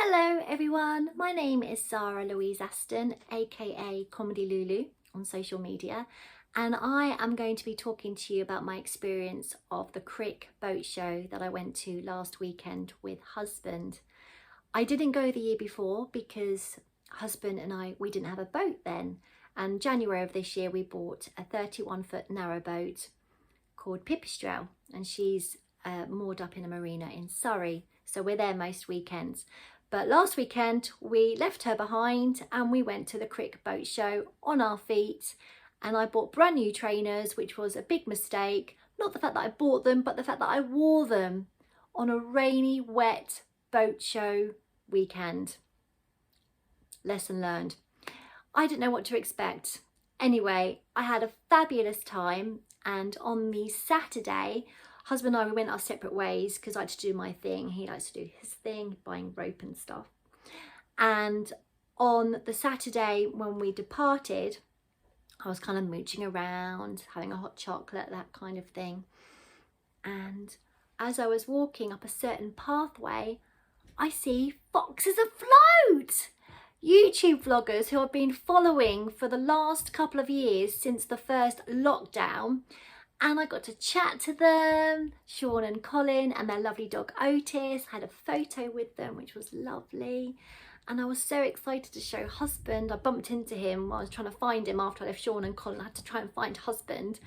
Hello everyone, my name is Sarah Louise Aston, aka Comedy Lulu on social media, and I am going to be talking to you about my experience of the Crick Boat Show that I went to last weekend with husband. I didn't go the year before because husband and we didn't have a boat then, and January of this year we bought a 31-foot narrowboat called Pipistrel, and she's moored up in a marina in Surrey, so we're there most weekends. But last weekend we left her behind and we went to the Crick Boat Show on our feet, and I bought brand new trainers, which was a big mistake. Not the fact that I bought them, but the fact that I wore them on a rainy, wet boat show weekend. Lesson learned. I didn't know what to expect. Anyway, I had a fabulous time, and on the Saturday, husband and I, we went our separate ways because I had to do my thing. He likes to do his thing, buying rope and stuff. And on the Saturday when we departed, I was kind of mooching around, having a hot chocolate, that kind of thing. And as I was walking up a certain pathway, I see foxes afloat. YouTube vloggers who I've been following for the last couple of years since the first lockdown. And I got to chat to them, Sean and Colin, and their lovely dog Otis. I had a photo with them, which was lovely. And I was so excited to show husband. I bumped into him while I was trying to find him after I left Sean and Colin. I had to try and find husband.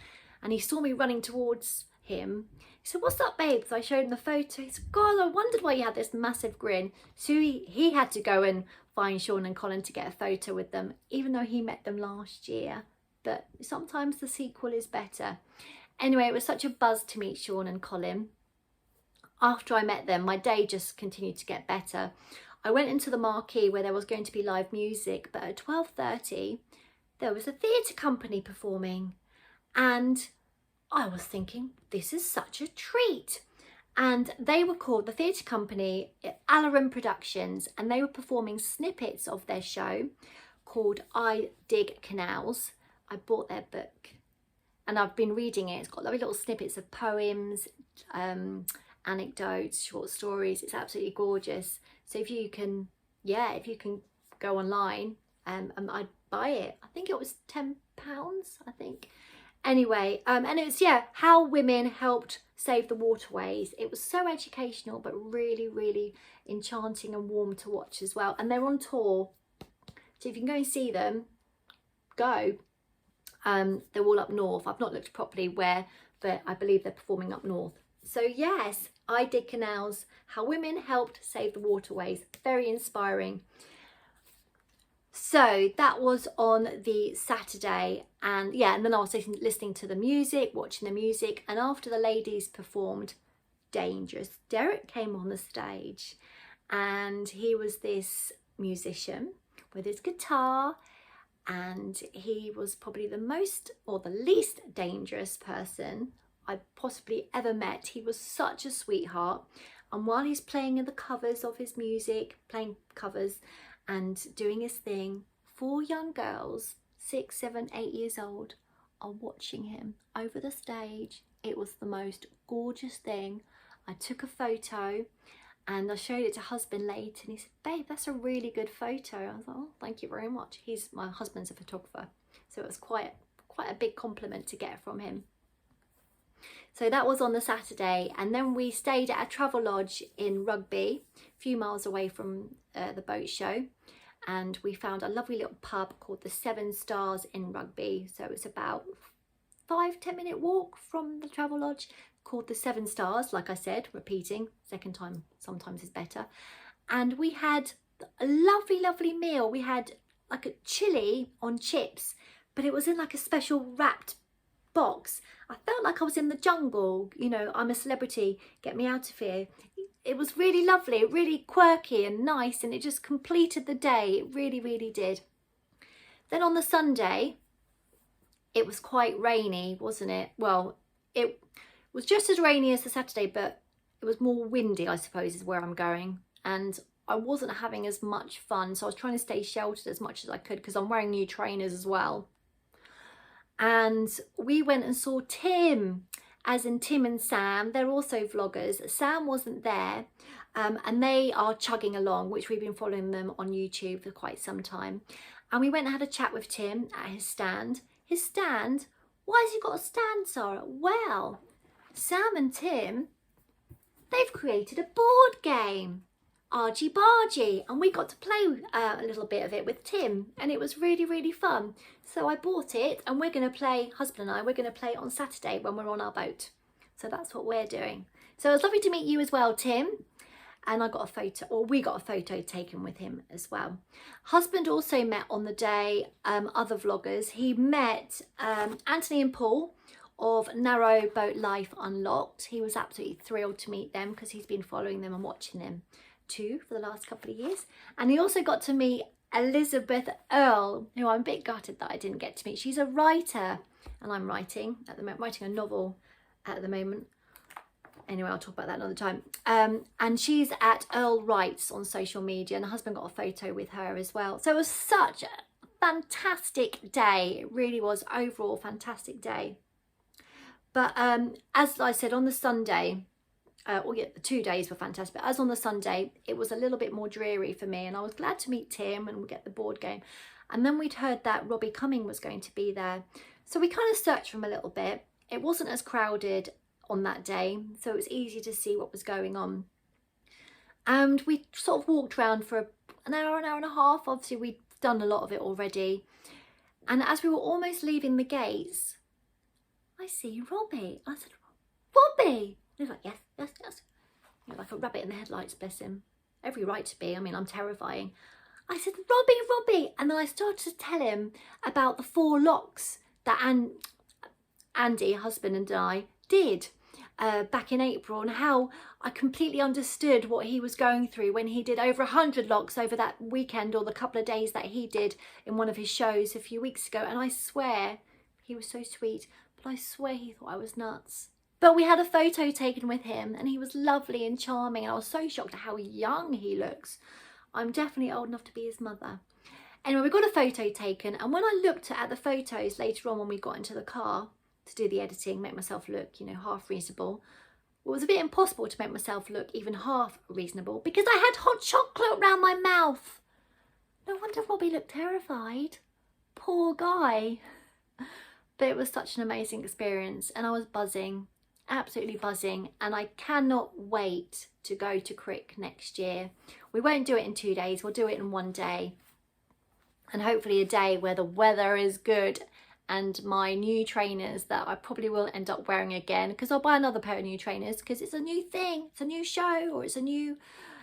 And he saw me running towards him. He said, "What's up, babe?" So I showed him the photo. He said, "God, I wondered why you had this massive grin." So he had to go and find Sean and Colin to get a photo with them, even though he met them last year. But sometimes the sequel is better. Anyway, it was such a buzz to meet Sean and Colin. After I met them, my day just continued to get better. I went into the marquee where there was going to be live music, but at 12:30, there was a theatre company performing. And I was thinking, this is such a treat. And they were called, the theatre company, Alarum Productions, and they were performing snippets of their show called I Dig Canals. I bought their book and I've been reading it. It's got lovely little snippets of poems, anecdotes, short stories. It's absolutely gorgeous. So if you can go online, I'd buy it. I think it was £10, I think. Anyway, and it was, how women helped save the waterways. It was so educational, but really, really enchanting and warm to watch as well. And they're on tour, so if you can go and see them, go. They're all up north. I've not looked properly where, but I believe they're performing up north. So yes, I Dig Canals, how women helped save the waterways. Very inspiring. So that was on the Saturday, and then I was listening to the music, watching the music, and after the ladies performed Dangerous, Derek came on the stage, and he was this musician with his guitar, and he was probably the most or the least dangerous person I possibly ever met. He was such a sweetheart, and while he's playing the covers of his music, playing covers and doing his thing, 4 young girls, 6, 7, 8 years old, are watching him over the stage. It was the most gorgeous thing. I took a photo and I showed it to husband later, and he said, "Babe, that's a really good photo." I was like, "Oh, thank you very much." My husband's a photographer, so it was quite a big compliment to get from him. So that was on the Saturday, and then we stayed at a travel lodge in Rugby, a few miles away from the boat show, and we found a lovely little pub called the 7 Stars in Rugby. So it's about 5-10 minute walk from the travel lodge, called the 7 Stars. Like I said, repeating, second time sometimes is better. And we had a lovely meal. We had like a chili on chips, but it was in like a special wrapped box. I felt like I was in the jungle, I'm a celebrity, get me out of here. It was really lovely, really quirky and nice, and it just completed the day. It really, really did. Then on the Sunday, it was quite rainy, wasn't it? Well, it was just as rainy as the Saturday, but it was more windy, I suppose, is where I'm going. And I wasn't having as much fun, so I was trying to stay sheltered as much as I could because I'm wearing new trainers as well. And we went and saw Tim, as in Tim and Sam. They're also vloggers. Sam wasn't there, and they are chugging along, which we've been following them on YouTube for quite some time. And we went and had a chat with Tim at his stand. His stand? Why has he got a stand, Sarah? Well, Sam and Tim, they've created a board game, Argy Bargy, and we got to play a little bit of it with Tim, and it was really, really fun. So I bought it, and we're going to play, husband and I, we're going to play it on Saturday when we're on our boat. So that's what we're doing. So it was lovely to meet you as well, Tim. And I got a photo, or we got a photo taken with him as well. Husband also met on the day other vloggers. He met Anthony and Paul of Narrow Boat Life Unlocked. He was absolutely thrilled to meet them because he's been following them and watching them too for the last couple of years. And he also got to meet Elizabeth Earle, who I'm a bit gutted that I didn't get to meet. She's a writer, and I'm writing at the moment, writing a novel at the moment. Anyway, I'll talk about that another time. And she's at Earl Wrights on social media, and her husband got a photo with her as well. So it was such a fantastic day. It really was, overall fantastic day. But as I said, on the Sunday, the 2 days were fantastic, but as on the Sunday, it was a little bit more dreary for me, and I was glad to meet Tim and get the board game. And then we'd heard that Robbie Cumming was going to be there. So we kind of searched for him a little bit. It wasn't as crowded on that day, so it was easy to see what was going on. And we sort of walked around for an hour and a half. Obviously we'd done a lot of it already, and as we were almost leaving the gates, I see Robbie. I said, Robbie! He was like, yes, yes, yes. You know, like a rabbit in the headlights, bless him. Every right to be. I mean, I'm terrifying. I said, Robbie! And then I started to tell him about the 4 locks that Andy, husband, and I did back in April, and how I completely understood what he was going through when he did over 100 locks over that weekend, or the couple of days that he did in one of his shows a few weeks ago. And I swear, he was so sweet, but I swear he thought I was nuts. But we had a photo taken with him, and he was lovely and charming, and I was so shocked at how young he looks. I'm definitely old enough to be his mother. Anyway, we got a photo taken, and when I looked at the photos later on when we got into the car to do the editing, make myself look, you know, half reasonable, it was a bit impossible to make myself look even half reasonable because I had hot chocolate around my mouth. No wonder Robbie looked terrified. Poor guy. But it was such an amazing experience, and I was buzzing. Absolutely buzzing, and I cannot wait to go to Crick next year. We won't do it in 2 days, we'll do it in 1 day, and hopefully a day where the weather is good and my new trainers that I probably will end up wearing again, because I'll buy another pair of new trainers because it's a new thing, it's a new show, or it's a new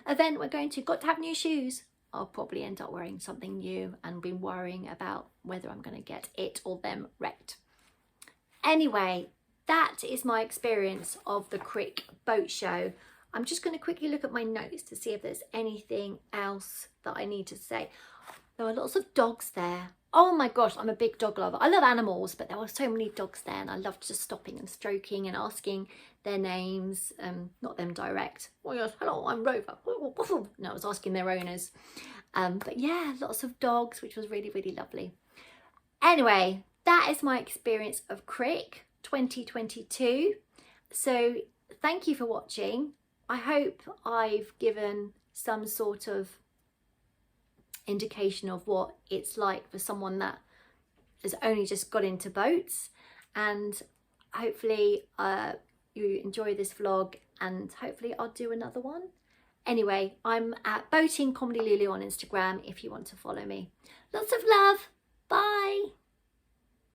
event we're going to, got to have new shoes. I'll probably end up wearing something new and be worrying about whether I'm going to get it or them wrecked. Anyway, that is my experience of the Crick Boat Show. I'm just going to quickly look at my notes to see if there's anything else that I need to say. There were lots of dogs there. Oh my gosh, I'm a big dog lover. I love animals, but there were so many dogs there, and I loved just stopping and stroking and asking their names. Not them direct. Oh yes, hello, I'm Rover. No, I was asking their owners. But yeah, lots of dogs, which was really, really lovely. Anyway, that is my experience of Crick 2022. So thank you for watching. I hope I've given some sort of indication of what it's like for someone that has only just got into boats, and hopefully you enjoy this vlog, and hopefully I'll do another one. Anyway, I'm at Boating Comedy Lulu on Instagram if you want to follow me. Lots of love.